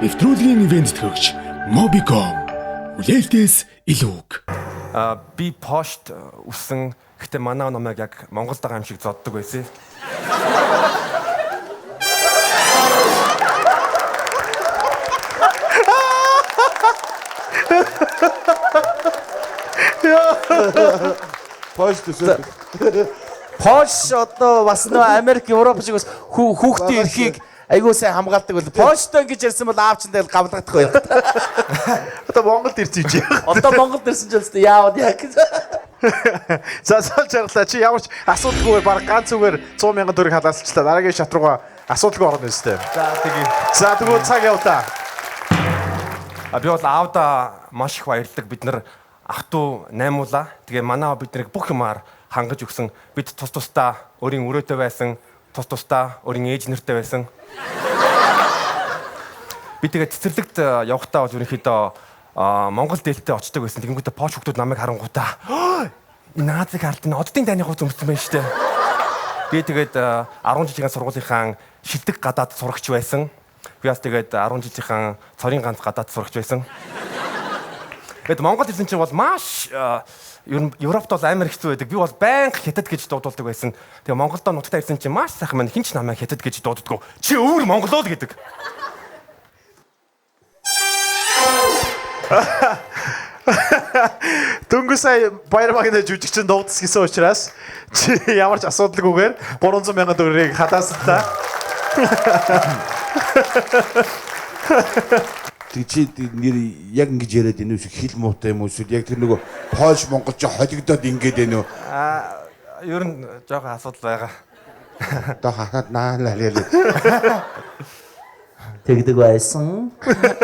нэвтрүүлгийн ивент төгч Mobicom үлээлтээс илүүг. Би пошт үсэн гэхдээ манай намайг яг Монголд байгаа юм шиг зоддог байсан. Пошт үсэн. Пош одоо бас нөө Америк, Европ шиг бас хүүхдийн эрхийг айгуу сайн хамгаалдаг бол Поштой ингэж ярьсан бол аав чинь тэгэл гавлагдах байх. Одоо Монголд ирсэн чи. Одоо Монголд ирсэн ч үстэй яавал яг. За сайн жаргалаа. Чи ямар ч асуудалгүйгээр баг ганц үгээр 100 мянган төгрөг халаалцлаа. Дараагийн шат руугаа асуудалгүй орно өстэй. За тэгээ. За тэгвэл цаг явуулаа. Би бол аавда маш их баярлаг. Бид нар ах トゥ наймуулаа. Тэгээ манай аав биднийг бүх юмар хангаж өгсөн. Бид тус тусдаа өөрийн өрөөтэй байсан, тус тусдаа өөрийн ээж нэртэй байсан. Би тэгээ цэцэрлэгт явахдаа бол ерөнхийдөө Монгол дээлтэй очдог байсан. Тэгэнгүүтээ пош хүмүүс намайг харангуудаа энэ наазыг хардна оддын дайны хувц өмсөн байна штэ. Би тэгээд 10 жилийн сургуулийнхаа шилдэг гадаад сурагч байсан. Би бас тэгээд 10 жилийн цорын ганц гадаад сурагч байсан. Гэт Монгол хэлсэн чинь бол маш ер нь Европт бол амар хэцүү байдаг. Би бол байнга хятад гэж дуудулдаг байсан. Тэгээ Монголдо нутагтаа ирсэн чинь маш сайхан маань хинч намайг хятад гэж дууддаггүй. Чи өөр монголоо л гэдэг. Дөнгөж сая Баярмагны жүжигчин дуудас гэсэн учраас чи ямар ч асуудалгүйгээр 300 мянган төгрөгийг хадааснаа. Тэг чи нэр яг ингэж яриад энэ үс хэл муутай юм уу эсвэл яг тэр нөгөө Польш монголч холигдоод ингэж байна уу? Ер нь жоохон асуудал байгаа. Одоо хахад наалаа яа. Тэгдэг байсан.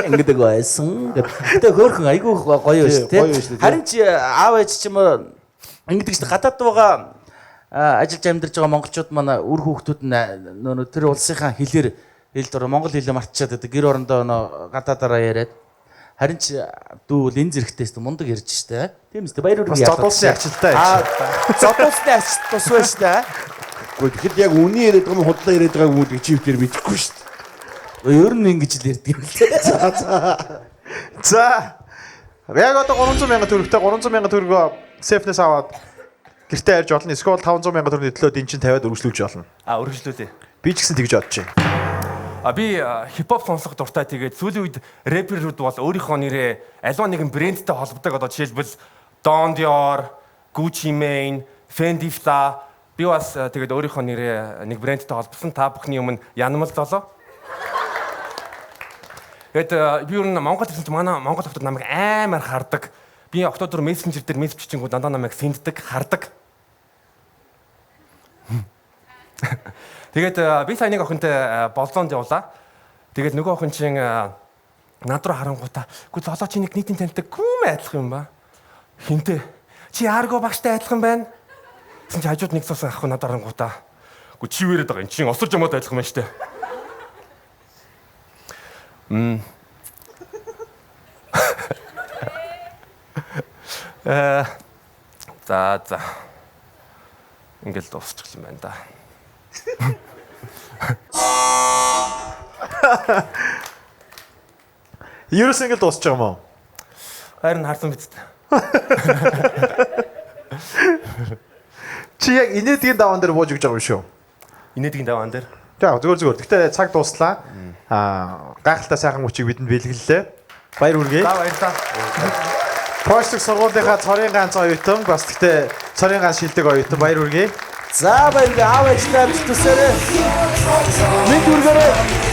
Ингэдэг байсан. Гэтэ хөөрхөн айгүй гоё шүү дээ. Харин чи аав ээж ч юм уу ингэдэг шүү дээ. Гадаад байгаа ажиллаж амьдарч байгаа монголчууд манай үр хүүхдүүд нь тэр улсынхаа хэлээр хэл дор монгол хэлээ мартчихад байдаг. Гэр орондоо гадаадаараа яриад. Харин чи дүү л энэ зэрэгтэйс мундаг ярьж штэ. Тийм үстэй баяр үргэлж яах вэ? Зодуулсан ажилтай. Зодуулсны ажилт тус байна штэ. Гэхдээ тэгэхэд яг үний яриад байгаа юм худлаа яриад байгаа юм уу гэж чивтэр мэдэхгүй штэ. Ер нь ингэж л ярьдаг юм лээ. За. Яг одоо 300 мянган төгрөгтэй 300 мянган төгрөгөө сейфнес аваад гэртээ ярьж олно. Эсвэл 500 мянган төгрөгийн төлөө дэн чин тавиад өргөжлүүлж олно. Өргөжлүүлээ. Би ч гэсэн тэгж бодож байна. Би хипхоп сонсох дуртай. Тэгээд сүүлийн үед рэперүүд бол өөрийнхөө нэрээ аливаа нэгэн брэндтэй холбодог. Одоо жишээлбэл Don Dior, Gucci Mane, Fendi Fla. Би бас тэгээд өөрийнхөө нэрээ нэг брэндтэй холбосон. Та бүхний өмнө янамал золоо. Тэгээд би ер нь Монгол хэлсэн чинь манай монгол хүмүүс намайг амар хардаг. Би октодор мессенжер дээр мессеж бичингүү дандаа намайг сэнддэг, хардаг. Тэгээд би сая нэг охинтой болзоонд явлаа. Тэгээд нөгөө охин чинь над руу харангуйтаа "Гү золоо чи нэг нийтийн таньдаг гүм айдлах юм ба. Хинтээ? Чи Арго багштай айдлах юм байна?" Гэсэн чи хажууд нэг цус ах надад харангуйтаа "Гү чи юу яриад байгаа юм? Чи осорж ямаад айдлах юм байна штэ." За. Ингээл дуусчих юм байна да. Ерөөс ингэ дуусч байгаа юм уу? Харин харсан биз дээ. Чи яг инээдгийн даваан дээр бууж өгч байгаа юм шүү. Инээдгийн даваан дээр. За зүгээр. Гэтэ цаг дууслаа. Гайхалтай сайхан хүчийг бидэнд бэлгэллээ. Баяр хүргэе. За баярлалаа. Поштик сургуулийнхаа цорын ганц оюутан бас гэтэ цорын ганц шилдэг оюутан баяр хүргэе. За баяр аав ээжтэй амжилт хүсээрэй. Мэд үргээрэй.